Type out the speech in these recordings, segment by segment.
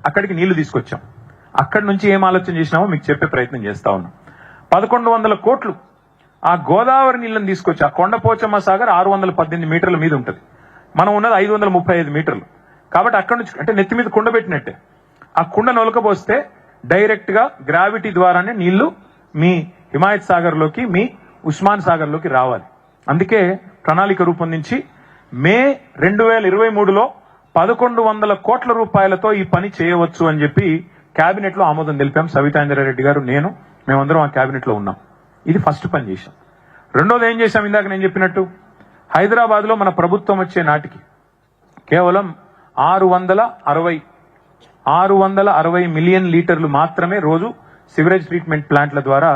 అక్కడికి నీళ్లు తీసుకొచ్చాం. అక్కడి నుంచి ఏం ఆలోచన చేసినామో మీకు చెప్పే ప్రయత్నం చేస్తా ఉన్నాం. 1100 కోట్లు ఆ గోదావరి నీళ్ళని తీసుకొచ్చి, ఆ కొండపోచమ్మ సాగర్ 618 మీటర్ల మీద ఉంటుంది, మనం ఉన్నది 535 మీటర్లు. కాబట్టి అక్కడి నుంచి అంటే నెత్తి మీద కుండ పెట్టినట్టే ఆ కుండ నొలకపోస్తే డైరెక్ట్ గా గ్రావిటీ ద్వారానే నీళ్లు మీ హిమాయత్ సాగర్ లోకి, మీ ఉస్మాన్ సాగర్ లోకి రావాలి. అందుకే ప్రణాళిక రూపొందించి మే 2023లో 1100 కోట్ల రూపాయలతో ఈ పని చేయవచ్చు అని చెప్పి కేబినెట్ లో ఆమోదం తెలిపాం. సవితా ఇంద్రారెడ్డి గారు, నేను, మేమందరం ఆ కేబినెట్ లో ఉన్నాం. ఇది ఫస్ట్ పని చేశాం. రెండోది ఏం చేశాం, ఇందాక నేను చెప్పినట్టు హైదరాబాద్ లో మన ప్రభుత్వం వచ్చే నాటికి కేవలం 660 మిలియన్ లీటర్లు మాత్రమే రోజు సివరేజ్ ట్రీట్మెంట్ ప్లాంట్ల ద్వారా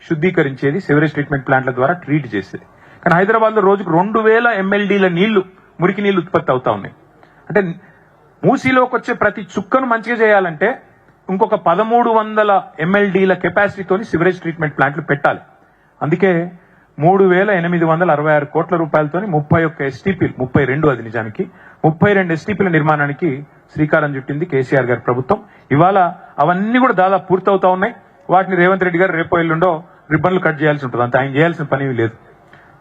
శుద్ధీకరించేది, సివరేజ్ ట్రీట్మెంట్ ప్లాంట్ల ద్వారా ట్రీట్ చేసేది. కానీ హైదరాబాద్ లో రోజుకు 2000 MLDల నీళ్లు, మురికి నీళ్లు ఉత్పత్తి అవుతా ఉన్నాయి. అంటే మూసీలోకి వచ్చే ప్రతి చుక్కను మంచిగా చేయాలంటే ఇంకొక 1300 MLDల కెపాసిటీతోని సివరేజ్ ట్రీట్మెంట్ ప్లాంట్లు పెట్టాలి. అందుకే 3866 కోట్ల రూపాయలతోని 31 STPలు, 32 అది నిజానికి 32 STPల నిర్మాణానికి శ్రీకారం చుట్టింది కేసీఆర్ గారి ప్రభుత్వం. ఇవాళ అవన్నీ కూడా దాదాపు పూర్తవుతా ఉన్నాయి. వాటిని రేవంత్ రెడ్డి గారు రేపో ఎల్లుండో రిబ్బన్లు కట్ చేయాల్సి ఉంటుంది, అంత ఆయన చేయాల్సిన పని లేదు.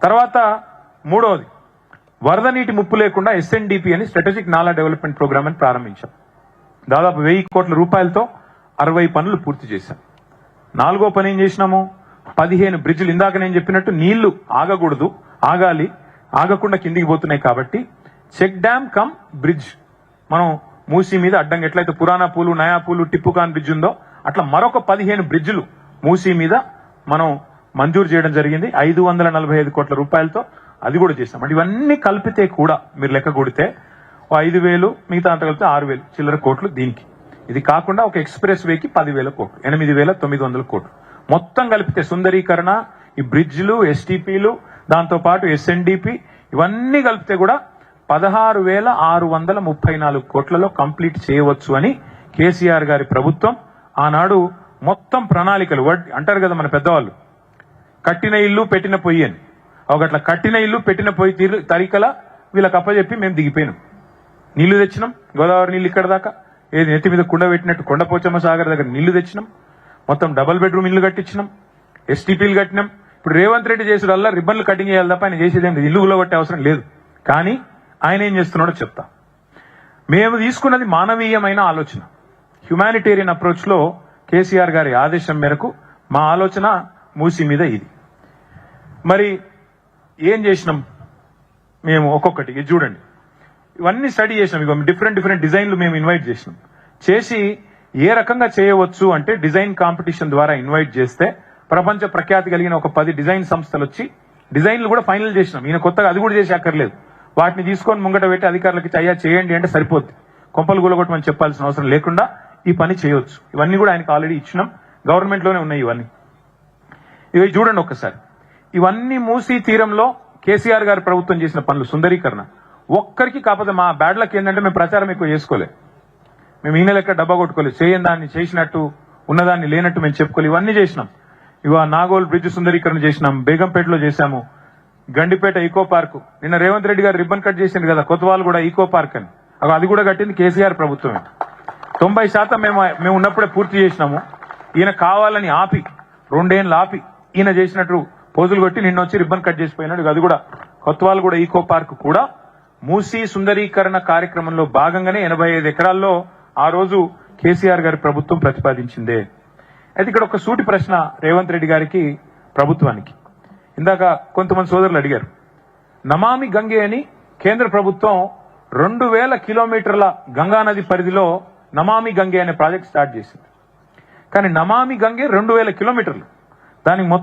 తర్వాత మూడవది, వరద నీటి ముప్పు లేకుండా SNDP అని స్ట్రాటజిక్ నాలా డెవలప్మెంట్ ప్రోగ్రామ్ అని ప్రారంభించాం. దాదాపు 1000 కోట్ల రూపాయలతో 60 పనులు పూర్తి చేశాం. నాలుగో పని ఏం చేసినాము, 15 బ్రిడ్జిలు. ఇందాక నేను చెప్పినట్టు నీళ్లు ఆగకూడదు, ఆగాలి, ఆగకుండా కిందికి పోతున్నాయి కాబట్టి చెక్ డ్యామ్ కమ్ బ్రిడ్జ్ మనం మూసీ మీద అడ్డంగా ఎట్లయితే పురాణా పూలు, నయా పూలు, టిప్పుకాన్ బ్రిడ్జ్ ఉందో అట్లా మరొక 15 బ్రిడ్జిలు మూసీ మీద మనం మంజూరు చేయడం జరిగింది 545 కోట్ల రూపాయలతో. అది కూడా చేస్తాం. అంటే ఇవన్నీ కలిపితే కూడా మీరు లెక్క కొడితే 5000, మిగతా అంత కలిపితే 6000 చిల్లర కోట్లు దీనికి. ఇది కాకుండా ఒక ఎక్స్ప్రెస్ వేకి 10,000 కోట్లు, 8,900 కోట్లు. మొత్తం కలిపితే సుందరీకరణ, ఈ బ్రిడ్జ్లు, STPలు, దాంతో పాటు SNDP ఇవన్నీ కలిపితే కూడా 16,634 కోట్లలో కంప్లీట్ చేయవచ్చు అని కేసీఆర్ గారి ప్రభుత్వం ఆనాడు మొత్తం ప్రణాళికలు అంటారు కదా మన పెద్దవాళ్ళు, కట్టిన ఇల్లు పెట్టిన పొయ్యి అని. ఒకట్లా కట్టిన ఇల్లు పెట్టిన పొయ్యి తరికల వీళ్ళకి అప్పచెప్పి మేము దిగిపోయినాం. నీళ్లు తెచ్చినాం, గోదావరి నీళ్ళు ఇక్కడ దాకా, ఏది నెత్తి మీద కుండ పెట్టినట్టు కొండపోచమ్మ సాగర్ దగ్గర నీళ్లు తెచ్చినాం, మొత్తం డబుల్ బెడ్రూమ్ ఇల్లు కట్టించినాం, STPలు కట్టినాం. ఇప్పుడు రేవంత్ రెడ్డి చేసుడల్లా రిబ్బన్లు కటింగ్ చేయాలి తప్ప ఆయన చేసేదేం ఇల్లు కూలగొట్టే అవసరం లేదు. కానీ ఆయన ఏం చేస్తున్నాడో చెప్తా. మేము తీసుకున్నది మానవీయమైన ఆలోచన, హ్యుమానిటేరియన్ అప్రోచ్ లో కేసీఆర్ గారి ఆదేశం మేరకు మా ఆలోచన మూసీ మీద ఇది. మరి ఏం చేసినాం మేము ఒక్కొక్కటి, ఇది చూడండి, ఇవన్నీ స్టడీ చేసినాం. ఇక డిఫరెంట్ డిజైన్లు మేము ఇన్వైట్ చేసినాం. చేసి ఏ రకంగా చేయవచ్చు అంటే డిజైన్ కాంపిటీషన్ ద్వారా ఇన్వైట్ చేస్తే ప్రపంచ ప్రఖ్యాతి కలిగిన ఒక 10 డిజైన్ సంస్థలు వచ్చి డిజైన్లు కూడా ఫైనల్ చేసినాం. ఈయన కొత్తగా అది కూడా చేసి అక్కర్లేదు, వాటిని తీసుకొని ముంగట పెట్టి అధికారులకి అయ్యా చేయండి అంటే సరిపోద్ది, కొంపలు కూలగొట్టమని చెప్పాల్సిన అవసరం లేకుండా ఈ పని చేయవచ్చు. ఇవన్నీ కూడా ఆయనకు ఆల్రెడీ ఇచ్చినాం, గవర్నమెంట్ లోనే ఉన్నాయి ఇవన్నీ. ఇవి చూడండి ఒక్కసారి, ఇవన్నీ మూసీ తీరంలో కేసీఆర్ గారి ప్రభుత్వం చేసిన పనులు. సుందరీకరణ ఒక్కరికి, కాకపోతే మా బ్యాడ్ లక్ ఏంటంటే మేము ప్రచారం ఎక్కువ చేసుకోలేదు, మేము ఈయన లెక్క డబ్బా కొట్టుకోలేదు, చేయని దాన్ని చేసినట్టు, ఉన్నదాన్ని లేనట్టు మేము చెప్పుకోలేదు. ఇవన్నీ చేసినాం. ఇవ నాగోల్ బ్రిడ్జ్ సుందరీకరణ చేసినాం, బేగంపేటలో చేశాము, గండిపేట ఈకో పార్క్, నిన్న రేవంత్ రెడ్డి గారు రిబ్బన్ కట్ చేసింది కదా కొత్తవాళ్ళు కూడా ఈకో పార్క్ అని, అది కూడా కట్టింది కేసీఆర్ ప్రభుత్వమే. 90% మేము ఉన్నప్పుడే పూర్తి చేసినాము. ఈయన కావాలని ఆపి 2 ఏళ్ళు ఆపి ఈయన చేసినట్టు పోజులు కొట్టి నిన్న వచ్చి రిబ్బన్ కట్ చేసిపోయినాడు. అది కూడా కొత్తవాళ్ళు కూడా ఈకో పార్క్ కూడా మూసీ సుందరీకరణ కార్యక్రమంలో భాగంగానే 85 ఎకరాల్లో ఆ రోజు కేసీఆర్ గారి ప్రభుత్వం ప్రతిపాదించిందే. అయితే ఇక్కడ ఒక సూటి ప్రశ్న రేవంత్ రెడ్డి గారికి, ప్రభుత్వానికి. ఇందాక కొంతమంది సోదరులు అడిగారు, నమామి గంగే అని కేంద్ర ప్రభుత్వం 2000 కిలోమీటర్ల గంగానది పరిధిలో నమామి గంగే అనే ప్రాజెక్ట్ స్టార్ట్ చేసింది. కానీ నమామి గంగే 2000 కిలోమీటర్లు, దానికి మొత్తం